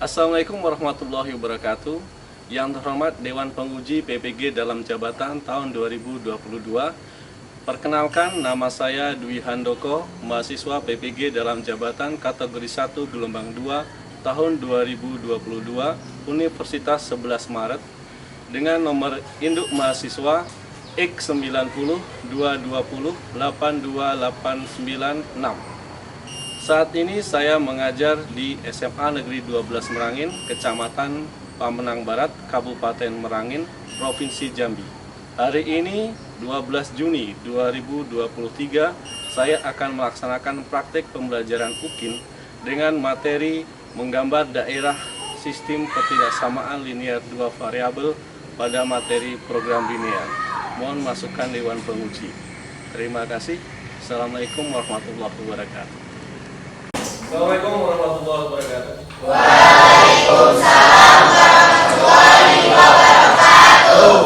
Assalamualaikum warahmatullahi wabarakatuh. Yang terhormat Dewan Penguji PPG dalam jabatan tahun 2022. Perkenalkan, nama saya Dwi Handoko, mahasiswa PPG dalam jabatan kategori 1 gelombang 2 tahun 2022 Universitas 11 Maret dengan nomor induk mahasiswa X9022082896. Saat ini saya mengajar di SMA Negeri 12 Merangin, Kecamatan Pamenang Barat, Kabupaten Merangin, Provinsi Jambi. Hari ini 12 Juni 2023 saya akan melaksanakan praktek pembelajaran UKIN dengan materi menggambar daerah sistem ketidaksamaan linear dua variabel pada materi program linear. Mohon masukan Dewan Penguji. Terima kasih. Assalamualaikum warahmatullahi wabarakatuh. Assalamualaikum warahmatullahi wabarakatuh. Waalaikumsalam warahmatullahi wabarakatuh.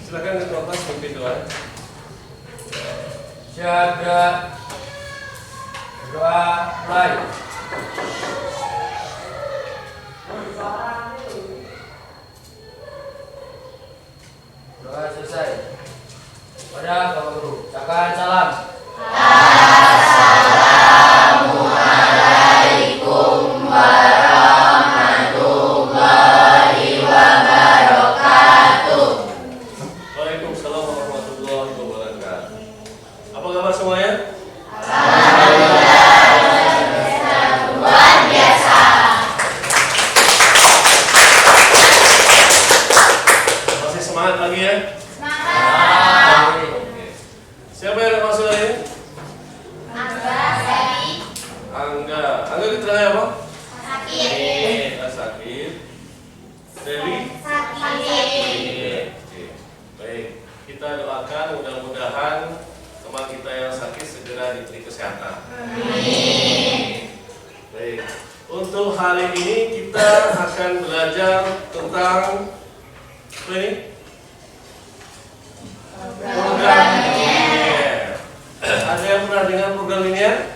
Silakan ketua kelas memimpin doa. Jaga doa mulai. Doa selesai. Pada Bapak Guru, ucapkan salam. Assalamualaikum warahmatullahi wabarakatuh. Waalaikumsalam warahmatullahi wabarakatuh. Apa kabar semuanya? Luar biasa. Masih semangat lagi ya? Siapa yang ada maksud ini? Angga. Angga keterangannya apa? Sakit. Sakit. Dewi? Sakit. Oke. Baik. Kita doakan mudah-mudahan teman kita yang sakit segera diberi kesehatan. Baik. Untuk hari ini kita akan belajar tentang apa ini? Program linear. Ada yang pernah dengar program linear?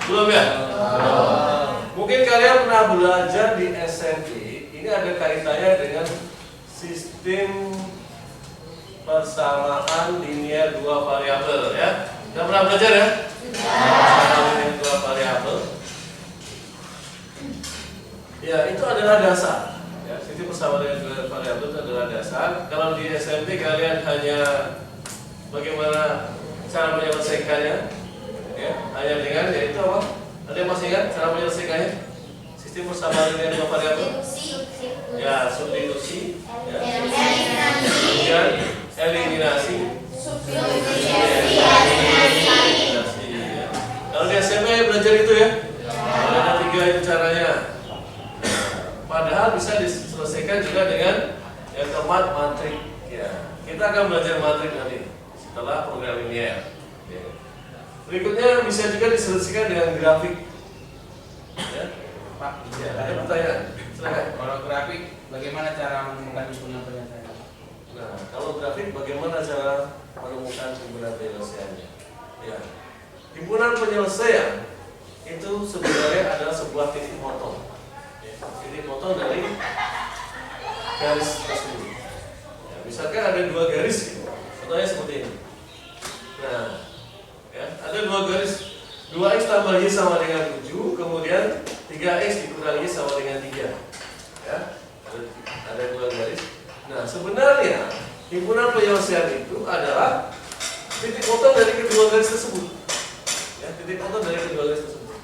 Belum ya? Mungkin kalian pernah belajar di SMP. Ini ada kaitannya dengan sistem persamaan linear dua variabel ya. Sudah pernah belajar ya? Persamaan linear dua variabel. Ya, itu adalah dasar. Ya, sistem persamaan linear dua variabel itu adalah dasar. Kalau di SMP kalian hanya bagaimana cara menyelesaikannya, ya, hanya dengan yaitu apa? Ada yang masih ingat cara menyelesaikannya? Sistem persamaan linear dua variabel. Ya, substitusi, ya. Kemudian eliminasi. Eliminasi, ya. Kalau di SMP belajar itu ya, ada 3 itu caranya. Padahal bisa diselesaikan juga dengan yang keempat matrik. Ya, kita akan belajar matrik nanti setelah program linear. Ya. Berikutnya bisa juga diselesaikan dengan grafik. Ya. Pak, Ya, ada pertanyaan? Silakan. kalau grafik bagaimana cara menemukan himpunan penyelesaian? Nah, kalau grafik bagaimana cara menemukan himpunan penyelesaiannya? Ya. Himpunan penyelesaian itu sebenarnya adalah sebuah titik potong. Ya, titik potong dari garis tersebut. Ya, misalkan ada 2 garis, gitu. Contohnya seperti ini. Nah, ya, ada 2 garis. 2x tambah y sama dengan 7, kemudian 3x dikurangi y sama dengan 3. Ya, ada 2 garis. Nah, sebenarnya himpunan penyelesaian itu adalah titik potong dari kedua garis tersebut. Ya, titik potong dari kedua garis tersebut.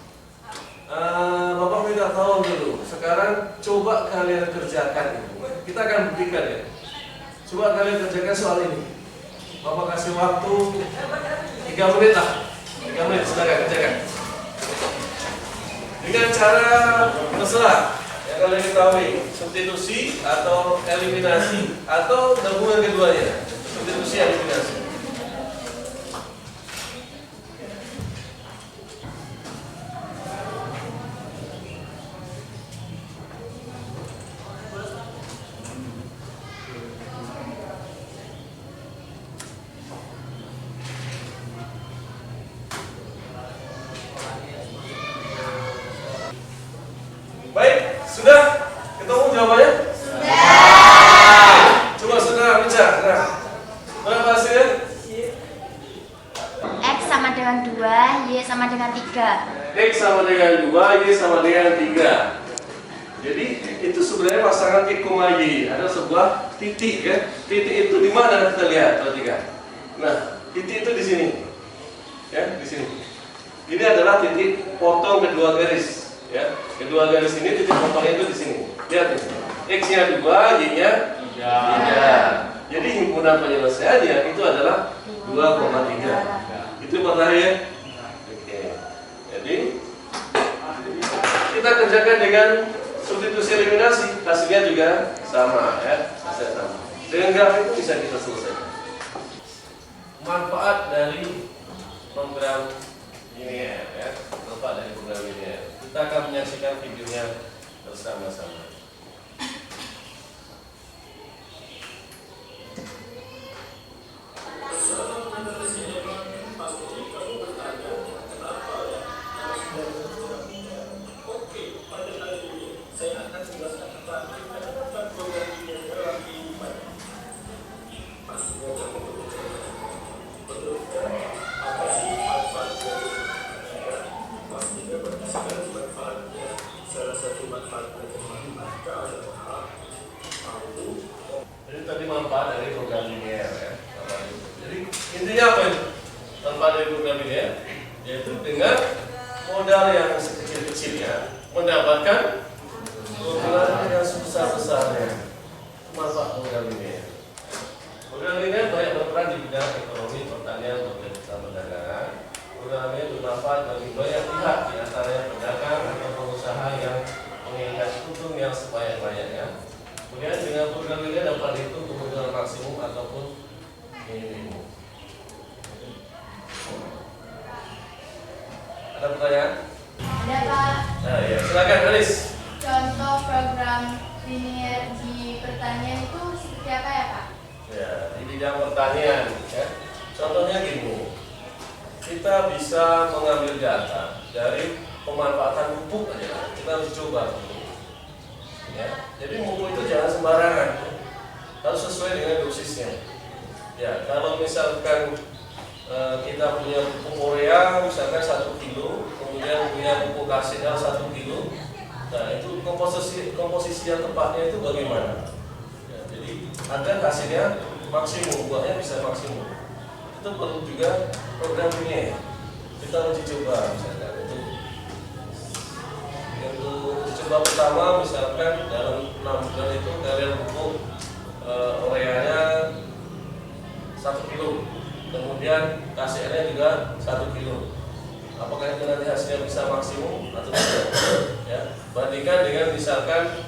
Bapak minta tolong dulu. Sekarang coba kalian kerjakan. Kita akan buktikan ya. Coba kalian kerjakan soal ini. Bapak kasih waktu 3 menit lah. 3 menit, silakan kerjakan. Dengan cara terserah yang kalian ketahui, substitusi atau eliminasi atau gabungan keduanya. Substitusi eliminasi. dengan 2, Y sama dengan 3. X sama dengan 2, Y sama dengan 3. Jadi itu sebenarnya pasangan X, Y. Ada sebuah titik ya. Titik itu di mana kita lihat? Perhatikan. Nah, titik itu di sini. Ya, di sini. Ini adalah titik potong kedua garis. Ya, kedua garis ini titik potongnya itu di sini. Lihat ini. X-nya 2, Y-nya 3. Jadi himpunan penyelesaiannya itu adalah 2,3. Itu pernah ya? Oke. Jadi kita kerjakan dengan substitusi eliminasi, hasilnya juga sama ya, bisa sama. Dengan grafik itu bisa kita selesaikan. Manfaat dari program ini ya, manfaat dari program ini. Kita akan menyaksikan videonya bersama-sama. Jadi tadi manfaat dari program linear ya. Jadi intinya apa itu? Manfaat dari program linear yaitu dengan modal yang sekecil-kecilnya mendapatkan keuntungan yang sebesar-besarnya. Manfaat program linear. Program linear banyak berperan di bidang ekonomi, pertanian, dan perdagangan. Program linear bermanfaat bagi banyak pihak, di antaranya pedagang atau pengusaha yang menginginkan untung yang sebanyak-banyaknya. Kemudian dengan program ini dapat dihitung keuntungan maksimum ataupun minimum. Ada pertanyaan? Ada Pak. Nah, ya, silakan Alis. Contoh program linear di pertanian itu seperti apa ya Pak? Ya, di bidang pertanian, ya. Contohnya gini, kita bisa mengambil data dari pemanfaatan pupuk aja. Kita harus coba. Ya, jadi pupuk itu jangan sembarangan, harus sesuai dengan dosisnya. Ya, kalau misalkan kita punya pupuk urea misalkan 1 kilo, kemudian punya pupuk kasidal 1 kilo, nah itu komposisi yang tepatnya itu bagaimana? Ya, jadi agar hasilnya maksimum, buahnya bisa maksimum. Itu perlu juga program ini. Kita uji coba misalkan itu. Untuk coba pertama misalkan dalam 6 bulan itu kalian pupuk ureanya 1 kilo, kemudian KCL-nya juga 1 kilo. Apakah itu nanti hasilnya bisa maksimum atau tidak? Ya, bandingkan dengan misalkan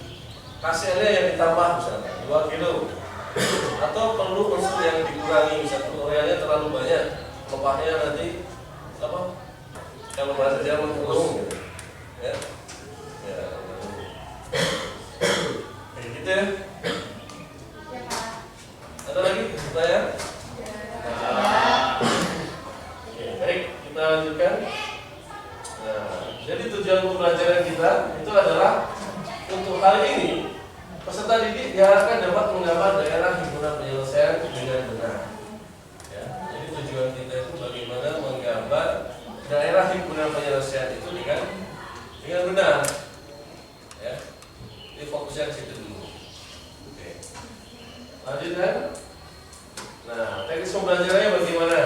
KCL-nya yang ditambah misalkan 2 kilo, atau perlu unsur yang dikurangi, misalkan ureanya terlalu banyak, lepahnya nanti apa? Kalau bahasa Jerman gulung gitu. Ya. Ya. Kayak gitu ya. Ya Pak. Ada lagi pertanyaan? Oke, baik, kita lanjutkan. Nah, jadi tujuan pembelajaran kita itu adalah untuk hal ini peserta didik diharapkan dapat menggambar daerah himpunan penyelesaian dengan benar. Ya, jadi tujuan kita itu bagaimana menggambar daerah himpunan penyelesaian itu dengan benar. Ya, jadi fokusnya ke situ dulu. Oke, lanjutkan. Nah, teknis pembelajarannya bagaimana?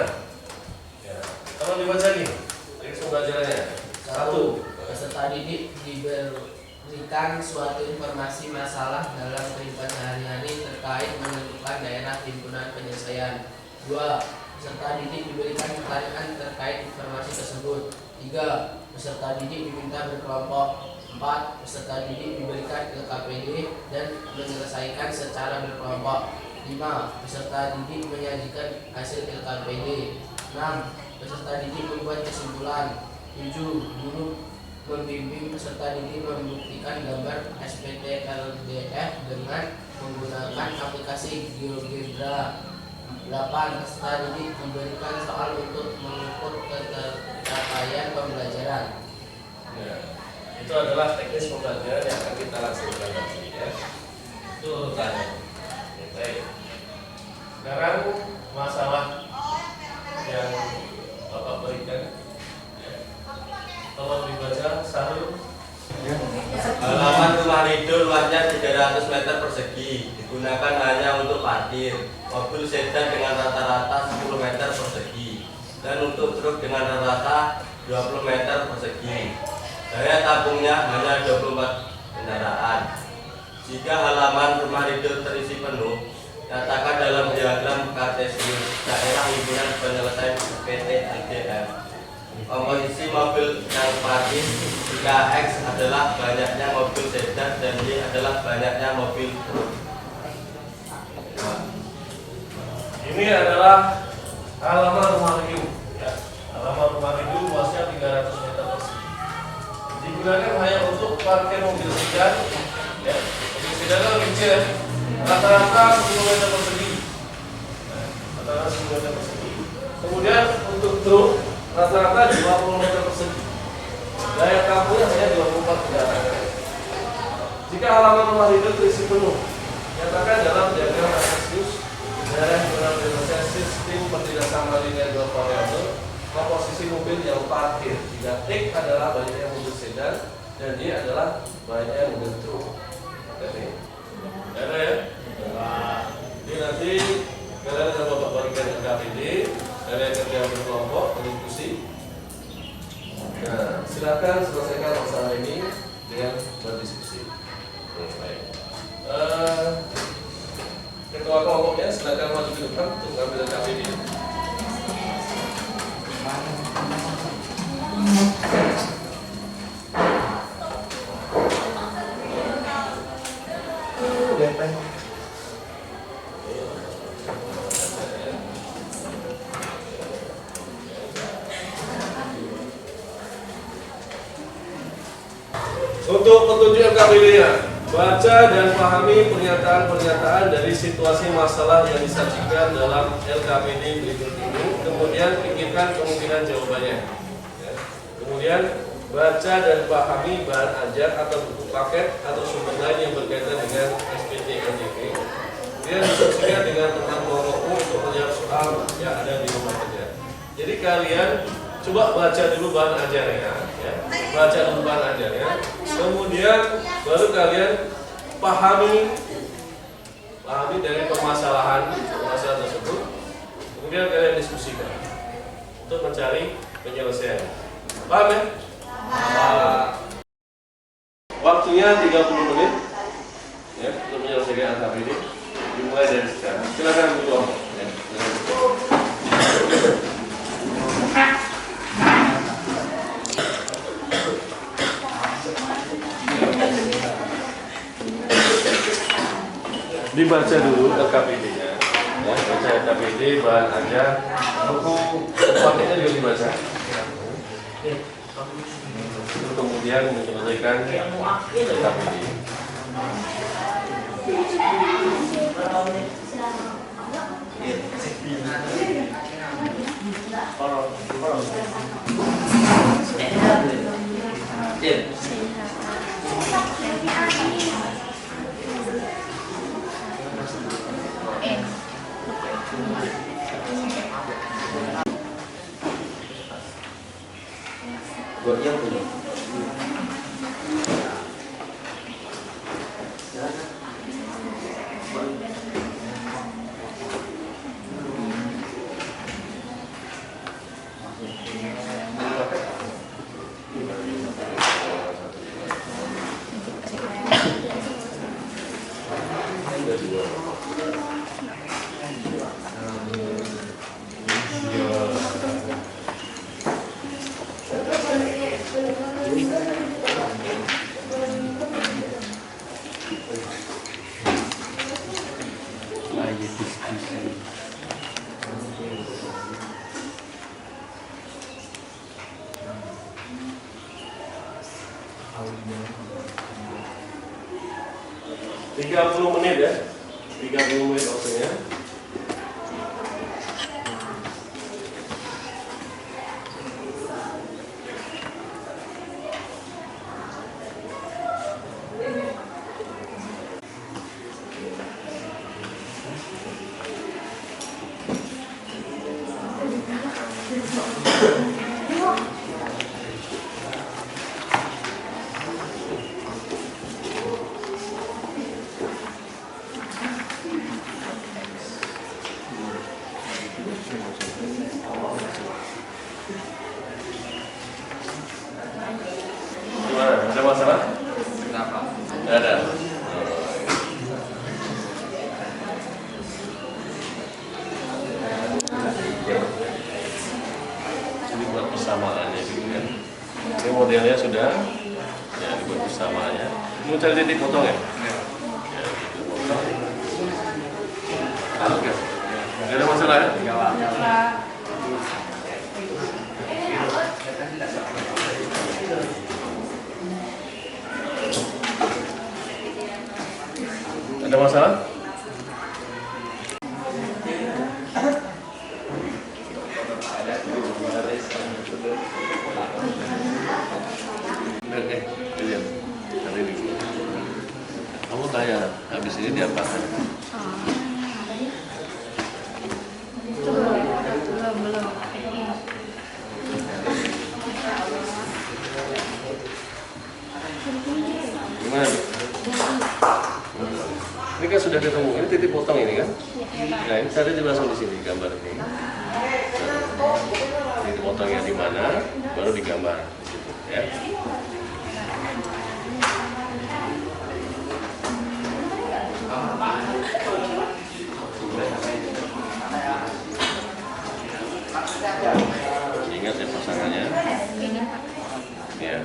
Ya, kalau dibaca nih, teknis pembelajarannya. 1. Peserta didik diberikan suatu informasi masalah dalam kehidupan sehari-hari terkait menentukan daerah himpunan penyelesaian. 2. Peserta didik diberikan pertanyaan terkait informasi tersebut. 3. Peserta didik diminta berkelompok. 4. Peserta didik diberikan LKPD dan menyelesaikan secara berkelompok. 5. Peserta didik menyajikan hasil LKPD. 6. Peserta didik membuat kesimpulan. 7. Guru membimbing peserta didik membuktikan gambar SPT LDF dengan menggunakan aplikasi GeoGebra. 8. Peserta didik diberikan soal untuk mengukur ketercapaian pembelajaran. Ya, itu adalah teknis pembelajaran yang akan kita laksanakan nanti ya. Itu tanya. Baik. Sekarang masalah yang Bapak berikan dibaca Sahrul. Halaman rumah Ridho luasnya 300 meter persegi, digunakan hanya untuk parkir mobil sedan dengan rata-rata 10 meter persegi dan untuk truk dengan rata-rata 20 meter persegi. Daya tampungnya hanya 24 kendaraan. Jika halaman rumah Ridho terisi penuh, nyatakan dalam diagram kartesius daerah himpunan penyelesaian PT LDR. Komposisi mobil yang parkir jika X adalah banyaknya mobil sedan dan Y adalah banyaknya mobil truk. Ini adalah halaman rumah Ridho. Ya. Halaman rumah Ridho luasnya 300 meter persegi. Digunakan hanya untuk parkir mobil sedan. Ya. Mobil sedan kan kecil ya. Rata-rata 10 meter persegi. Nah, rata-rata 10 meter persegi. Kemudian untuk truk rata-rata 20 meter persegi. Daya tampungnya hanya 24 kendaraan. Jika halaman rumah Ridho terisi penuh, nyatakan dalam diagram kartesius daerah himpunan penyelesaian sistem pertindakan linear dua variabel komposisi mobil yang parkir. Jika X adalah banyaknya mobil sedan dan Y adalah banyaknya mobil truk. Oke. Ada ya? Ini nanti kalian akan bapak bagikan LKPD, kalian kerja berkelompok berdiskusi. Nah, silakan selesaikan masalah ini dengan berdiskusi. Baik. Ketua kelompoknya silakan maju ke depan untuk mengambil LKPD. Untuk petunjuk LKPD-nya, baca dan pahami pernyataan-pernyataan dari situasi masalah yang disajikan dalam LKPD berikut ini. Kemudian pikirkan kemungkinan jawabannya. Ya. Kemudian baca dan pahami bahan ajar atau buku paket atau sumber lain yang berkaitan dengan SPT LJP. Kemudian diskusikan dengan teman kelompokmu untuk menjawab soal yang ada di rumah kerja. Jadi kalian coba baca dulu bahan ajarnya, ya. Baca dulu bahan ajarnya. Kemudian baru kalian pahami dari permasalahan tersebut. Kemudian kalian diskusikan untuk mencari penyelesaian. Paham ya? Waktunya 30 menit ya, untuk menyelesaikan LKPD. Dimulai dari sekarang. Silakan Bu kelompok. Ya. Dibaca dulu LKPD-nya. Ya, baca LKPD, bahan ajar, buku paketnya juga dibaca. Kemudian menyelesaikan LKPD. Buat yang punya. Tiga 30 menit ya, 30 menit waktunya. persamaannya gitu kan. Ini modelnya sudah ya dibuat persamaannya. Mau cari titik potong ya? Ya titik potong. Oke. Gak ada masalah ya? Ada masalah? Oke, lihat. Nanti dulu. Kamu tanya, habis ini diapakan? Belum. Gimana? Ini kan sudah ketemu, ini titik potong ini kan? Nah ini cari langsung di sini gambar ini. Nah, titik potongnya di mana, baru digambar di situ ya. Ingat ya pasangannya. Ya.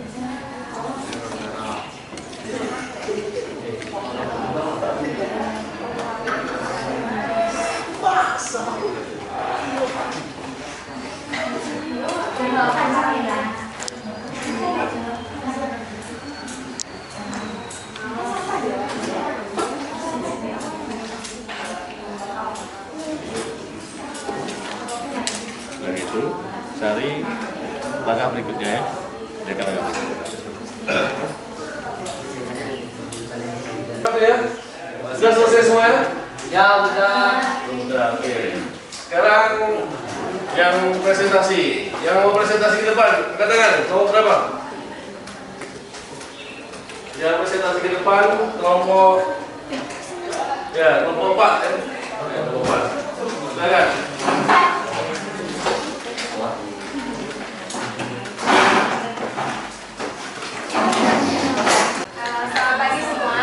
Setelah itu cari langkah berikutnya ya. Ya, sudah selesai semuanya? Ya, sudah. Sudah, oke. Sekarang yang presentasi, yang mau presentasi ke depan, angkat tangan, kelompok berapa? Yang presentasi ke depan, kelompok, ya, kelompok 4 ya. Oke, kelompok 4. Silakan. Selamat pagi semua.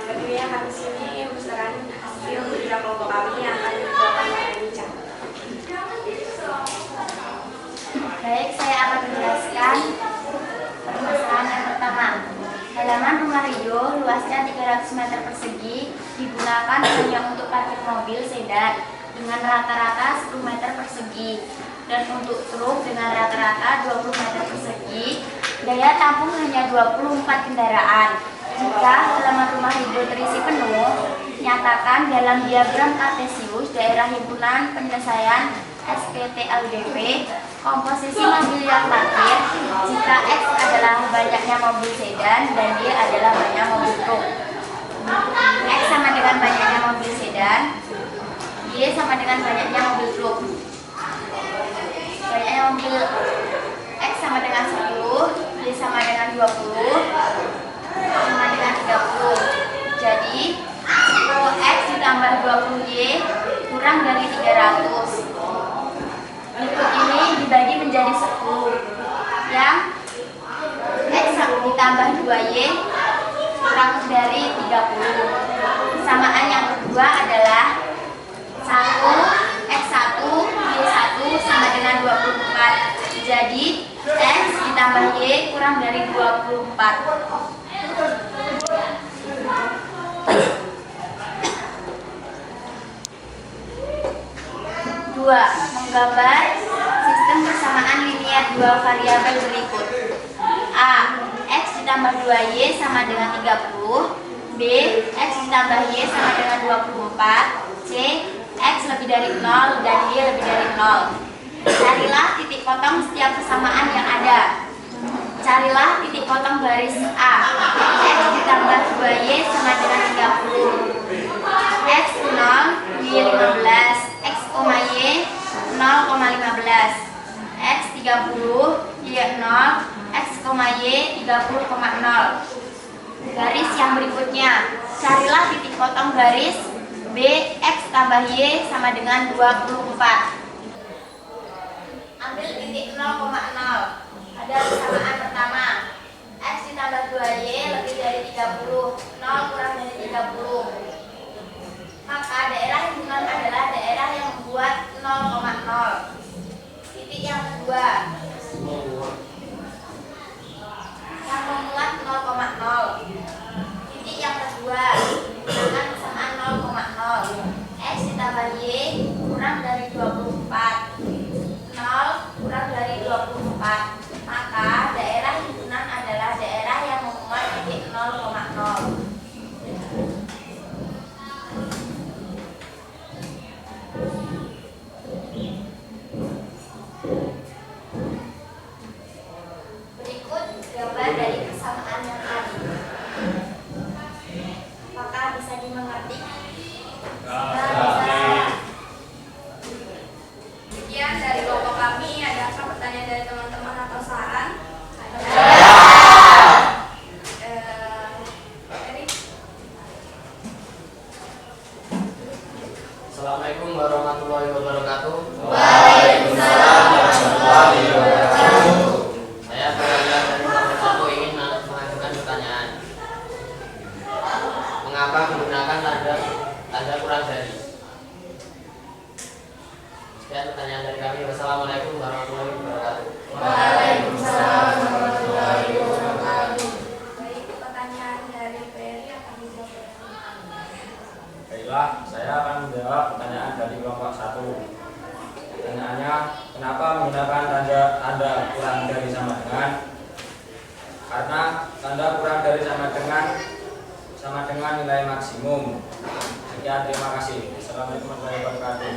Tentunya habis ini besaran hasil kerja kelompok kami yang akan dibawakan oleh Richard. Baik, saya akan menjelaskan permasalahan yang pertama. Halaman rumah Rio luasnya 300 meter persegi digunakan hanya untuk parkir mobil sedan dengan rata-rata 10 meter persegi dan untuk truk dengan rata-rata 20 meter persegi. Daya tampung hanya 24 kendaraan. Jika halaman rumah Rio terisi penuh, nyatakan dalam diagram kartesius daerah himpunan penyelesaian SPT LDP komposisi mobil yang parkir jika X adalah banyaknya mobil sedan dan Y adalah banyaknya mobil truk. X sama dengan banyaknya mobil sedan, Y sama dengan banyaknya mobil truk. Banyaknya mobil X sama dengan 10, Y sama dengan 20, sama dengan 30. Jadi 10X ditambah 20Y kurang dari 300. Berikut ini dibagi menjadi 10. Yang X ditambah 2Y kurang dari 30. Kesamaan yang kedua adalah 1X1 Y1 sama dengan 24. Jadi X ditambah Y kurang dari 24. 2. Menggambar sistem persamaan linier dua variabel berikut. A. X ditambah 2Y sama dengan 30. B. X ditambah Y sama dengan 24. C. X lebih dari 0 dan Y lebih dari 0. Carilah titik potong setiap persamaan yang ada. Carilah titik potong garis A. X ditambah 2Y sama dengan 30. X 0, Y 15. X, Y 0,15. X 30, Y 0. X, Y 30,0. Garis yang berikutnya, carilah titik potong garis B. X tambah Y sama dengan 24. Ambil titik 0,0 pada persamaan pertama. X ditambah 2Y lebih dari 30. 0 kurang dari 30. Maka daerah himpunan adalah daerah yang membuat 0,0. Titik yang kedua, yang memuat 0,0. Titik yang kedua, gunakan persamaan 0,0. X ditambah Y kurang dari 24. 0 kurang dari 24. Maka daerah himpunan adalah daerah yang memuat titik 0,0. Berikut gambar dari persamaan yang tadi. Apakah bisa dimengerti? Sekian dari kelompok kami. Adakah pertanyaan dari teman-teman atau saran? Erik? Assalamualaikum warahmatullahi wabarakatuh. Waalaikumsalam warahmatullahi wabarakatuh. Saya perwakilan dari kelompok 1 ingin mengajukan pertanyaan. Mengapa menggunakan tanda kurang dari? Sekian pertanyaan dari kami. Wassalamualaikum warahmatullahi wabarakatuh. Waalaikumsalam warahmatullahi wabarakatuh. Baik, pertanyaan dari Ferry akan dijawab. Baiklah, saya akan menjawab pertanyaan dari kelompok 1. Pertanyaannya, kenapa menggunakan tanda kurang dari sama dengan? Karena tanda kurang dari sama dengan nilai maksimum. Sekian, terima kasih. Assalamualaikum warahmatullahi wabarakatuh.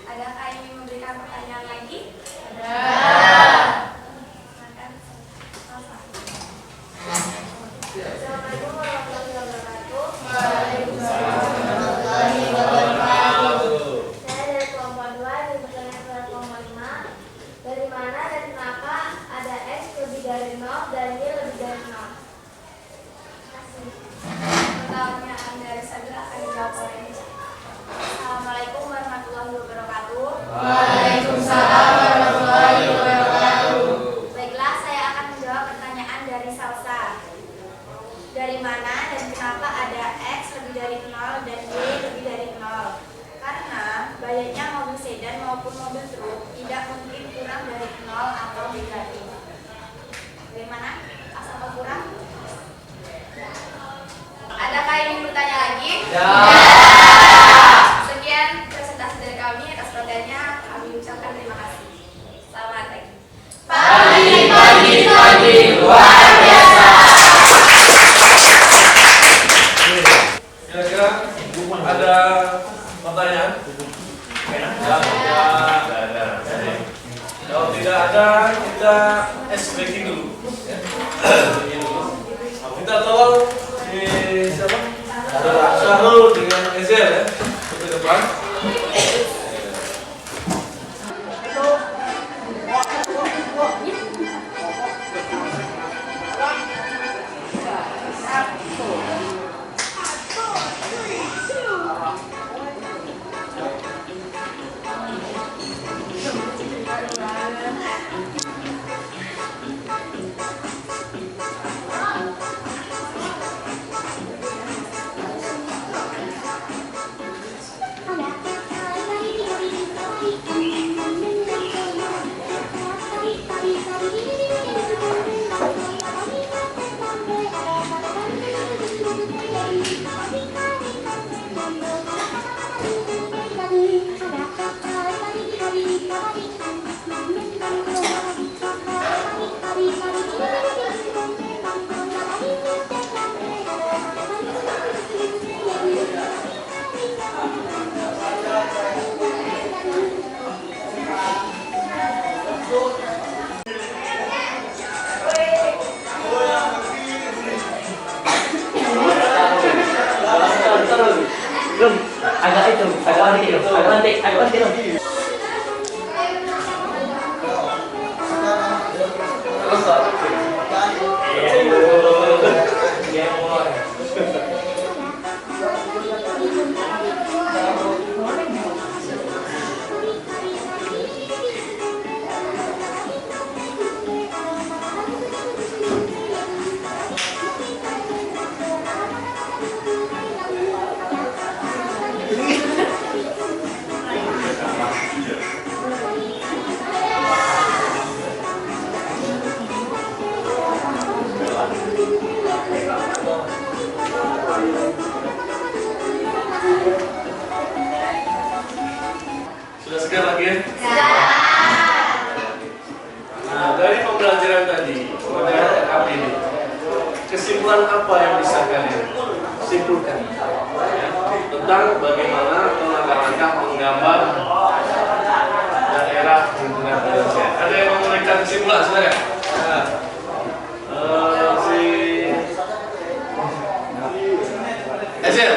Adakah ingin memberikan pertanyaan lagi? Silakan. Assalamualaikum warahmatullahi wabarakatuh. Waalaikumsalam warahmatullahi wabarakatuh. Saya dari kelompok 2 dan pertanyaan dari kelompok 5. Dari mana dan kenapa ada X lebih dari 0 dan Y lebih dari 0? Terima kasih. Pertanyaan dari Sabila akan dijawab oleh Nisa. Assalamualaikum warahmatullahi wabarakatuh. Waalaikumsalam warahmatullahi wabarakatuh. Baiklah, saya akan menjawab pertanyaan dari Salsa. Dari mana dan kenapa ada X lebih dari 0 dan Y lebih dari 0? Karena banyaknya mobil sedan maupun mobil truk tidak mungkin kurang dari 0 atau negatif. Bagaimana? Pas atau kurang? Adakah yang ingin bertanya lagi? Sekian presentasi dari kami. Atas perhatiannya kami ucapkan terima kasih. Selamat pagi. Pagi luar biasa. Kira-kira ada pertanyaan? Kalau tidak ada, kita breaking dulu. Breaking dulu. Kita tolong di siapa? Syahrul dengan Ezel ya, ke depan. agak nanti dong. Sudah segar lagi ya? Nah, dari pembelajaran tadi, mengenai apa ini? Kesimpulan apa yang bisa kalian simpulkan? Ya, tentang bagaimana langkah-langkah menggambar daerah himpunan penyelesaian. Ada yang mau memberikan kesimpulan, silakan. Nah, si Ezel,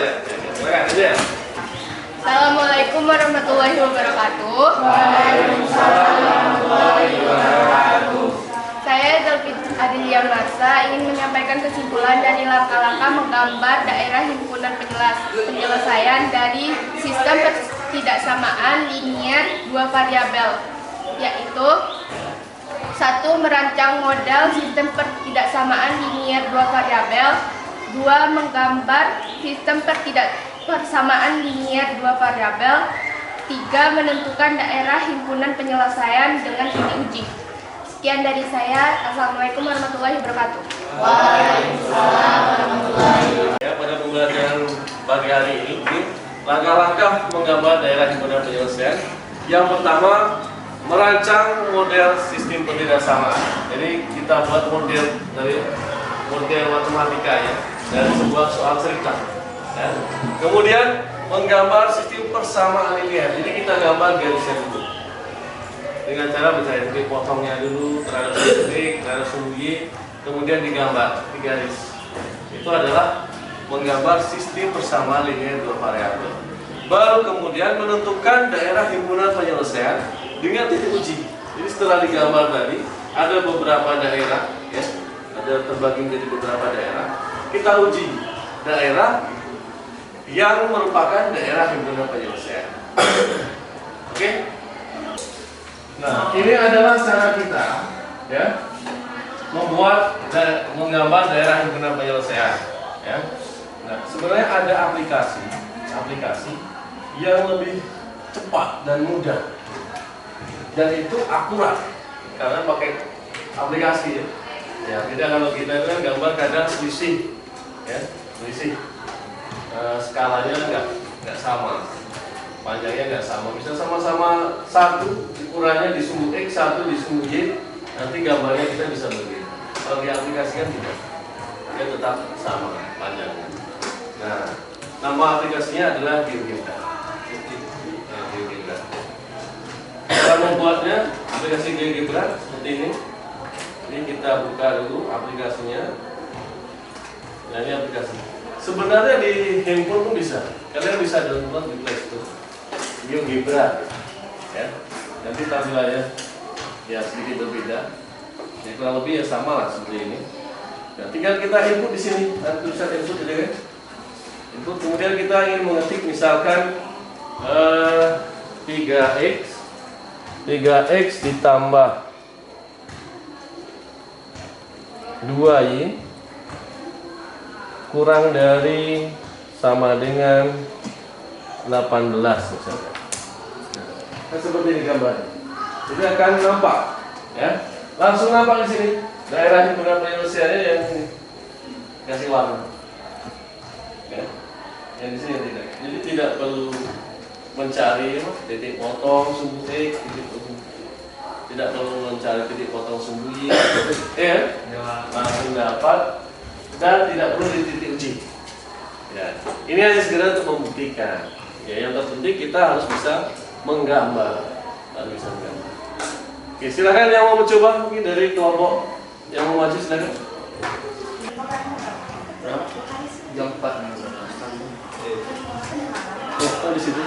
silakan Ezel. Assalamualaikum warahmatullahi wabarakatuh. Saya Delvin Adelia Marsa ingin menyampaikan kesimpulan dari langkah-langkah menggambar daerah himpunan penyelesaian dari sistem ketidaksamaan linier dua variabel, yaitu 1. Merancang model sistem ketidaksamaan linier dua variabel. 2. Menggambar sistem persamaan linier dua variabel. 3. Menentukan daerah himpunan penyelesaian dengan titik uji. Sekian dari saya. Assalamualaikum warahmatullahi wabarakatuh. Ya, pada pembelajaran pagi hari ini, langkah-langkah menggambar daerah himpunan penyelesaian. Yang pertama, merancang model sistem ketidaksamaan. Jadi kita buat model dari model matematika ya, dari sebuah soal cerita. Ya. Kemudian menggambar sistem persamaan linier. Jadi kita gambar garisnya dulu. Dengan cara misalnya potongnya dulu terhadap titik, terhadap sumbu Y, kemudian digambar di garis. Itu adalah menggambar sistem persamaan linier dua variabel. Baru kemudian menentukan daerah himpunan penyelesaian dengan titik uji. Jadi setelah digambar tadi ada beberapa daerah, ya, ada terbagi menjadi beberapa daerah. Kita uji daerah yang merupakan daerah himpunan penyelesaian. Oke? Nah, ini adalah cara kita, ya, menggambar daerah himpunan penyelesaian. Ya. Nah, sebenarnya ada aplikasi yang lebih cepat dan mudah, dan itu akurat karena pakai aplikasi. Ya, beda kalau kita kan gambar kadang selisih, ya, selisih. Skalanya nggak sama, panjangnya nggak sama. Bisa sama-sama 1 ukurannya di sumbu X, 1 di sumbu Y, nanti gambarnya kita bisa berbeda. Kalau diaplikasikan tidak, dia tetap sama panjangnya. Nah, nama aplikasinya adalah GeoGebra. GeoGebra. Cara membuatnya aplikasi GeoGebra seperti ini. Ini kita buka dulu aplikasinya. Nah, ini aplikasi. Sebenarnya di handphone pun bisa. Kalian bisa download di Play Store. GeoGebra, ya. Nanti tampilannya ya sedikit berbeda. Ya kurang lebih ya sama lah seperti ini. Nah, tinggal kita input di sini. Ada tulisan input, gitu kan? Input. Kemudian kita ingin mengetik misalkan 3x ditambah 2y kurang dari sama dengan 18 misalnya. Nah, seperti ini gambarnya. Jadi akan nampak, ya. Langsung nampak di sini daerah himpunan penyelesaiannya yang ini kasih warna. Ya. Yang di sini tidak. Jadi tidak perlu mencari titik potong sumbu X, tidak perlu mencari titik potong sumbu Y, ya. Langsung dapat dan tidak perlu di titik uji. Ya, ini hanya sekedar untuk membuktikan. Ya, yang terpenting kita harus bisa menggambar. Oke, silakan yang mau mencoba mungkin dari kelompok yang mau maju silakan. Jam 4. Oh, di situ.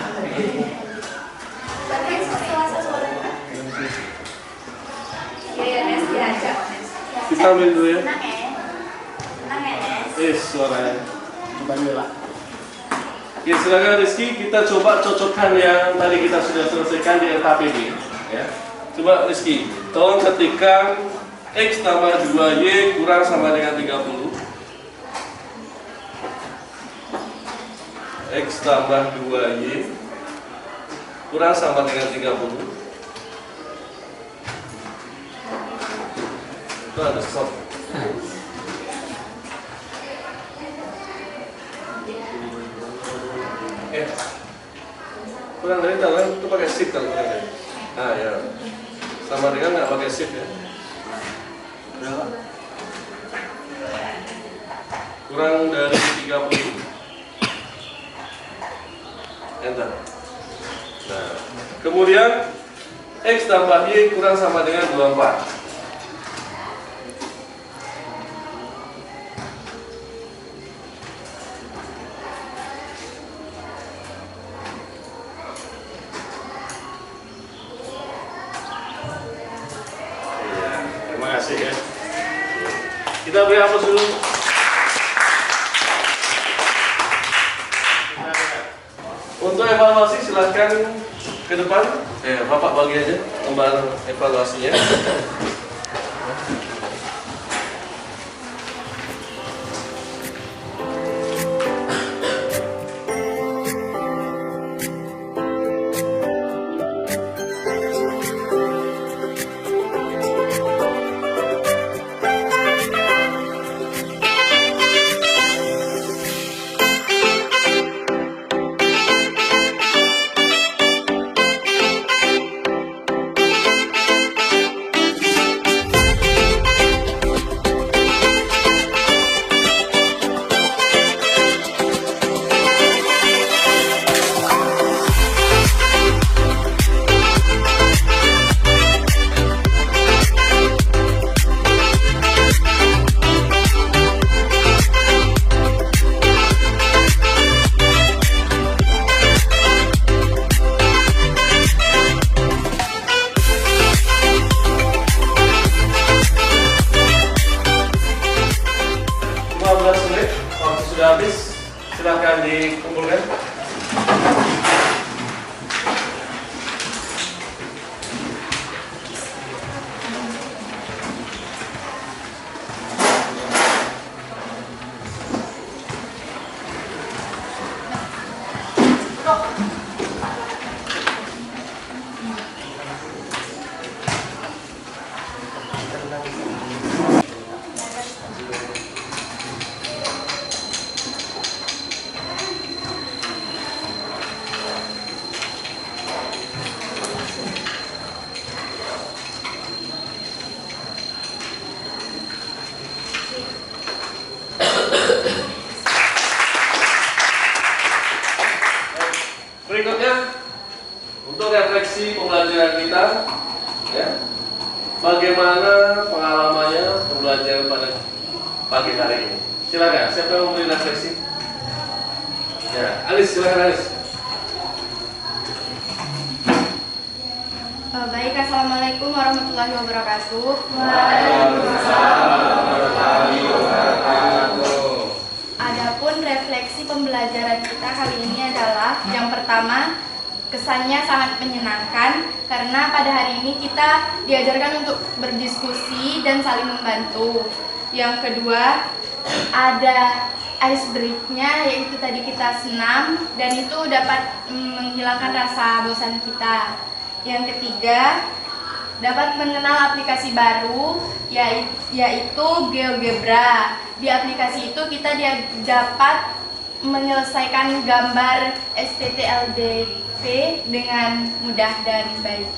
Kita ambil dulu ya. Suaranya. Coba dulu Pak. Ya, silakan Rizky, kita coba cocokkan yang tadi kita sudah selesaikan di LKPD, ya. Coba Rizky, tolong ketikkan X tambah 2Y kurang sama dengan 30. X tambah 2Y kurang sama dengan 30. Itu ada stop. Kurang dari tangan itu pakai shift kan kurang dari. Nah ya, sama dengan nggak pakai shift ya. Berapa? Kurang dari 30. Enter. Nah, kemudian X tambah Y kurang sama dengan 24. Terima kasih ya. Kita beri hapus dulu. Untuk evaluasi silahkan ke depan. Bapak bagi aja lembar evaluasinya. Waktu sudah habis, silahkan dikumpulkan. Berikutnya untuk refleksi pembelajaran kita, ya, bagaimana pengalamannya pembelajaran pada pagi hari ini. Silakan, siapa yang memberi refleksi? Ya, Alis, silakan Alis. Baik, Assalamualaikum warahmatullahi wabarakatuh. Adapun refleksi pembelajaran kita kali ini adalah yang pertama, kesannya sangat menyenangkan karena pada hari ini kita diajarkan untuk berdiskusi dan saling membantu. Yang kedua, ada ice break-nya, yaitu tadi kita senam dan itu dapat menghilangkan rasa bosan kita. Yang ketiga, dapat mengenal aplikasi baru yaitu GeoGebra. Di aplikasi itu kita dapat menyelesaikan gambar STTLDP dengan mudah dan baik.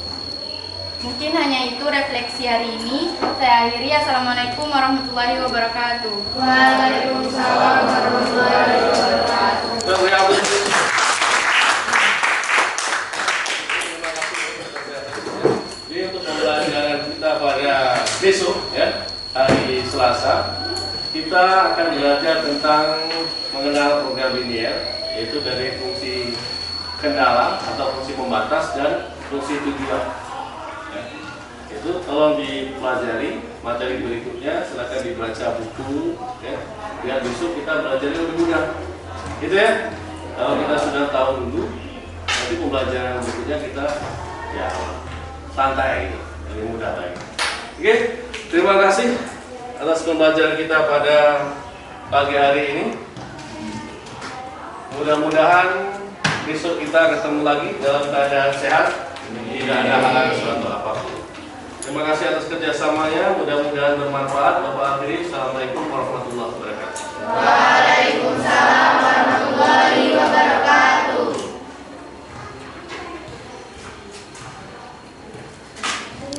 Mungkin hanya itu refleksi hari ini. Saya akhiri. Assalamualaikum warahmatullahi wabarakatuh. Waalaikumsalam warahmatullahi wabarakatuh. Jadi untuk pembelajaran kita pada besok, ya, hari Selasa, kita akan belajar tentang mengenal program linear, yaitu dari fungsi kendala atau fungsi pembatas dan fungsi tujuan. Ya. Itu tolong dipelajari. Materi berikutnya silakan dibaca buku, ya, biar besok kita belajar lebih mudah. Gitu ya. Kalau kita sudah tahu dulu, nanti pembelajaran berikutnya kita ya santai, gitu, lebih mudah lagi. Oke, terima kasih atas pembelajaran kita pada pagi hari ini. Mudah-mudahan besok kita ketemu lagi dalam keadaan sehat, tidak ada halangan suatu apapun. Terima kasih atas kerjasamanya, mudah-mudahan bermanfaat. Bapak akhiri, Assalamualaikum warahmatullahi wabarakatuh.